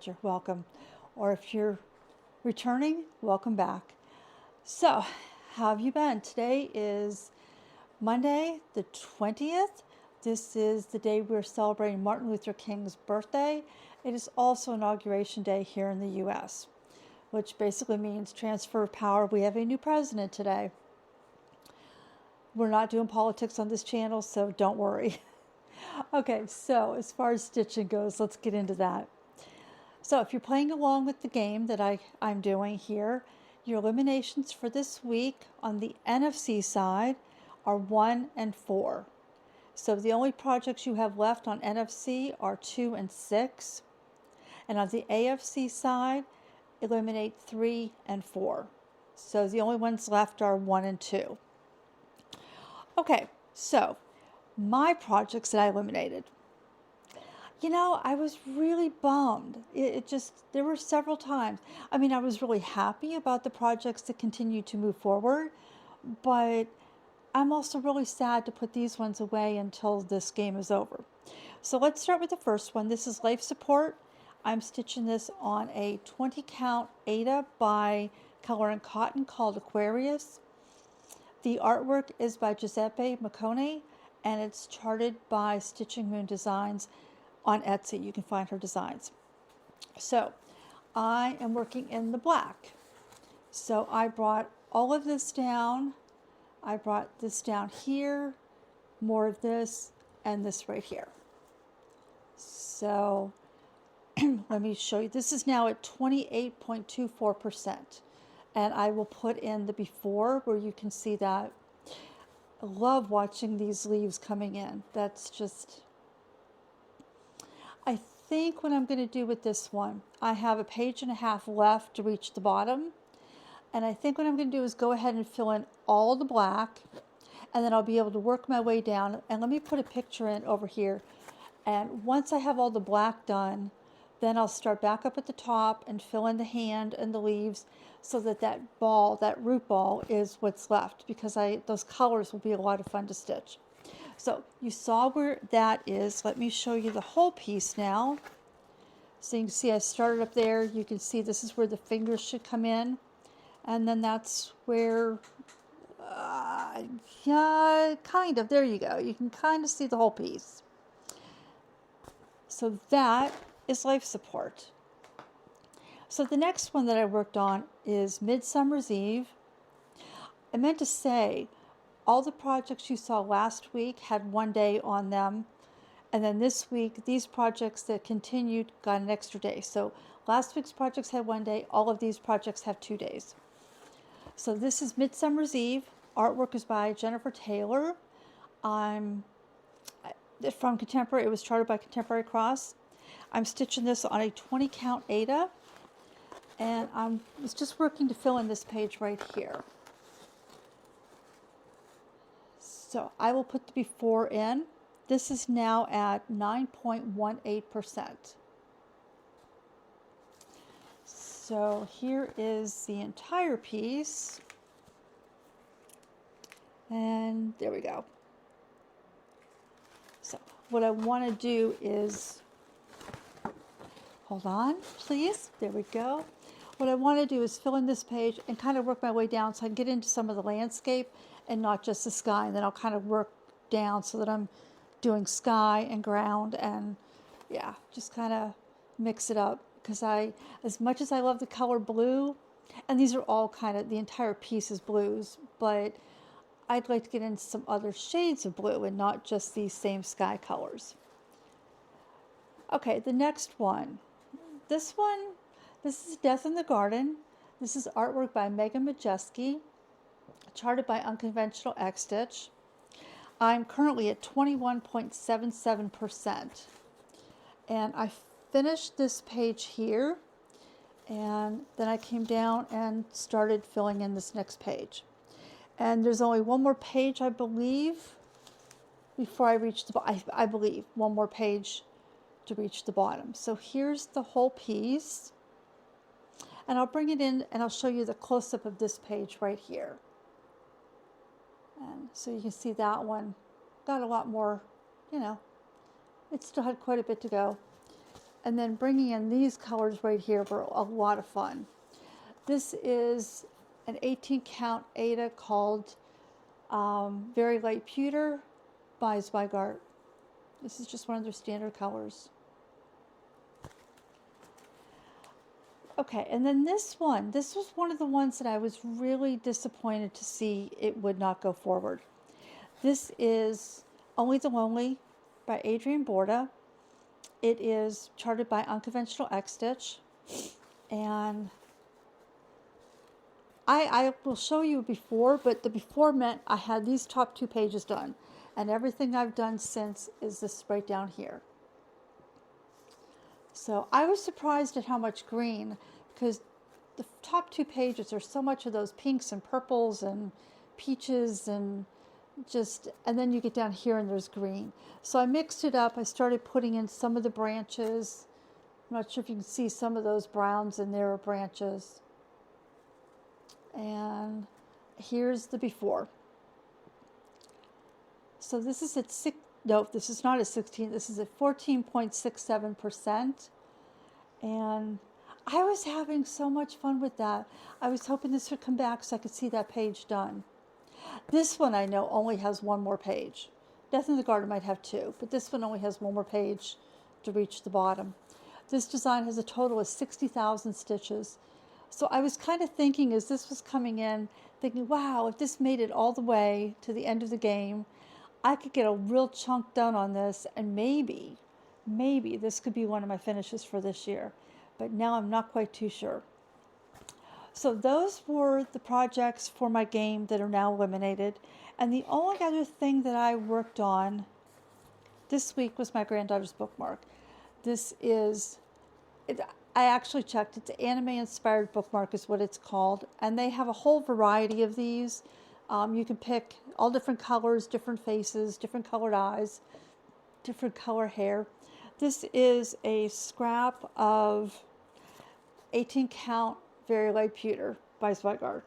Stitcher, welcome. Or if you're returning, welcome back. So, how have you been? Today is Monday, the 20th. This is the day we're celebrating Martin Luther King's birthday. It is also Inauguration Day here in the US, which basically means transfer of power. We have a new president today. We're not doing politics on this channel, so don't worry. Okay, so as far as stitching goes, let's get into that. So if you're playing along with the game that I'm doing here, your eliminations for this week on the NFC side are 1 and 4. So the only projects you have left on NFC are 2 and 6. And on the AFC side, eliminate 3 and 4. So the only ones left are 1 and 2. Okay, so my projects that I eliminated. You know, I was really bummed. There were several times. I mean, I was really happy about the projects that continue to move forward, but I'm also really sad to put these ones away until this game is over. So let's start with the first one. This is Life Support. I'm stitching this on a 20 count Aida by Color and Cotton called Aquarius. The artwork is by Giuseppe Miconi, and it's charted by Stitching Moon Designs on Etsy. You can find her designs. So I am working in the black. So I brought all of this down. I brought this down here, more of this, and this right here. So let me show you. This is now at 28.24%. And I will put in the before where you can see that. I love watching these leaves coming in. That's just, I think what I'm going to do with this one, I have a page and a half left to reach the bottom. And I think what I'm going to do is go ahead and fill in all the black, and then I'll be able to work my way down. And let me put a picture in over here. And once I have all the black done, then I'll start back up at the top and fill in the hand and the leaves so that that ball, that root ball, is what's left, because those colors will be a lot of fun to stitch. So you saw where that is. Let me show you the whole piece now. So you can see I started up there. You can see this is where the fingers should come in. And then that's where, yeah, kind of, there you go. You can kind of see the whole piece. So that is Life Support. So the next one that I worked on is Midsummer's Eve. I meant to say, all the projects you saw last week had 1 day on them. And then this week, these projects that continued got an extra day. So last week's projects had 1 day. All of these projects have 2 days. So this is Midsummer's Eve. Artwork is by Jennifer Taylor. From Contemporary. It was charted by Contemporary Cross. I'm stitching this on a 20 count Aida. And I was just working to fill in this page right here. So I will put the before in. This is now at 9.18%. So here is the entire piece. And there we go. So what I want to do is, hold on, please. There we go. What I want to do is fill in this page and kind of work my way down so I can get into some of the landscape and not just the sky. And then I'll kind of work down so that I'm doing sky and ground and, yeah, just kind of mix it up. Because as much as I love the color blue, and these are all kind of, the entire piece is blues, but I'd like to get into some other shades of blue and not just these same sky colors. Okay, the next one. This is Death in the Garden. This is artwork by Megan Majewski, charted by UnconventionalXStitch. I'm currently at 21.77%. And I finished this page here, and then I came down and started filling in this next page. And there's only one more page, I believe, before I reach the bottom. I believe one more page to reach the bottom. So here's the whole piece. And I'll bring it in and I'll show you the close-up of this page right here. And so you can see that one got a lot more, you know, it still had quite a bit to go. And then bringing in these colors right here were a lot of fun. This is an 18 count Aida called Very Light Pewter by Zweigart. This is just one of their standard colors. Okay, and then this was one of the ones that I was really disappointed to see it would not go forward. This is Only the Lonely by Adrian Borda. It is charted by UnconventionalXStitch, and I will show you before, but the before meant I had these top 2 pages done, and everything I've done since is this right down here. So I was surprised at how much green, because the top 2 pages are so much of those pinks and purples and peaches and and then you get down here and there's green. So I mixed it up. I started putting in some of the branches. I'm not sure if you can see some of those browns in there are branches. And here's the before. So this is at this is not at 16, this is at 14.67%. And I was having so much fun with that. I was hoping this would come back so I could see that page done. This one I know only has 1 more page. Death in the Garden might have 2, but this one only has 1 more page to reach the bottom. This design has a total of 60,000 stitches. So I was kind of thinking as this was coming in, thinking, wow, if this made it all the way to the end of the game, I could get a real chunk done on this, and maybe this could be one of my finishes for this year. But now I'm not quite too sure. So those were the projects for my game that are now eliminated. And the only other thing that I worked on this week was my granddaughter's bookmark. This is, I actually checked, it's an anime-inspired bookmark is what it's called. And they have a whole variety of these. You can pick all different colors, different faces, different colored eyes, different color hair. This is a scrap of 18 count Very Light Pewter by Zweigart.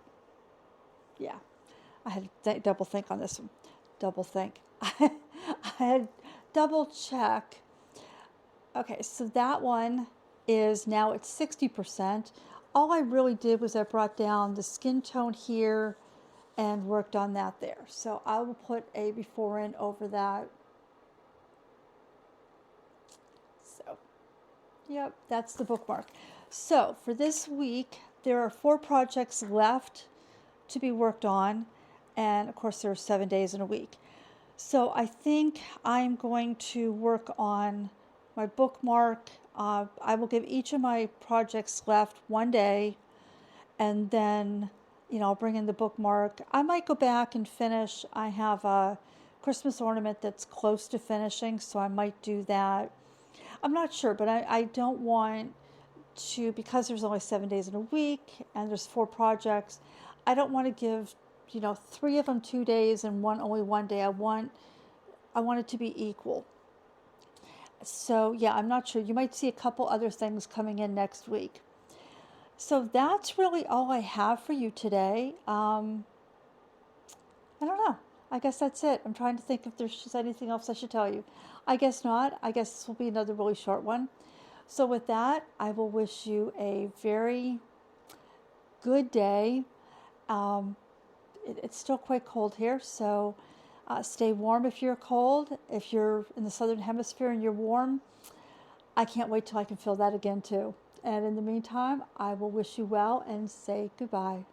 Yeah, I had to double think on this one. Double think. I had double check. Okay, so that one is now at 60%. All I really did was I brought down the skin tone here and worked on that there. So I will put a before and over that. So, yep, that's the bookmark. So for this week, there are 4 projects left to be worked on. And of course, there are 7 days in a week. So I think I'm going to work on my bookmark. I will give each of my projects left 1 day, and then, I'll bring in the bookmark. I might go back and finish. I have a Christmas ornament that's close to finishing, so I might do that. I'm not sure, but I don't want to, because there's only 7 days in a week and there's 4 projects, I don't want to give 3 of them 2 days and only 1 day. I want it to be equal. So yeah, I'm not sure. You might see a couple other things coming in next week. So that's really all I have for you today. I don't know. I guess that's it. I'm trying to think if there's anything else I should tell you. I guess not. I guess this will be another really short one. So with that, I will wish you a very good day. It's still quite cold here, so stay warm if you're cold. If you're in the southern hemisphere and you're warm, I can't wait till I can feel that again too. And in the meantime, I will wish you well and say goodbye.